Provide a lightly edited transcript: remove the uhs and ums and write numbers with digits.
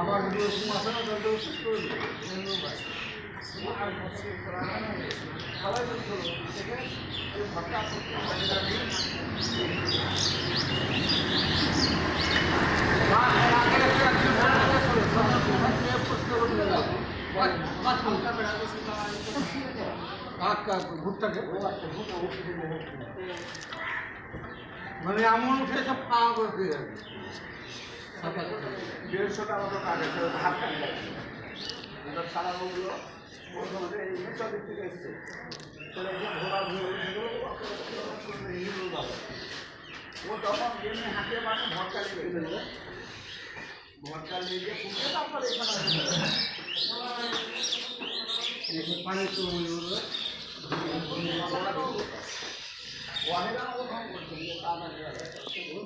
আবার ওষুধ আছে না তাহলে ওষুধ করে দেবে সবাই থেকে ভটকা ভুট্টাকে মানে এমন উঠে সব খাওয়া করে দিয়ে যাবে 150 টাকা মতো কাজ আছে হাত কাটে এবার সারা ওগুলো এই সব দিক থেকে এসছে চলে এসে ঘোরা ও তখন এমনি হাতে মানে ভটকা নিয়ে দেবে ভটকা নিয়ে গিয়ে ফুটে তারপরে এখানে পানি তো ও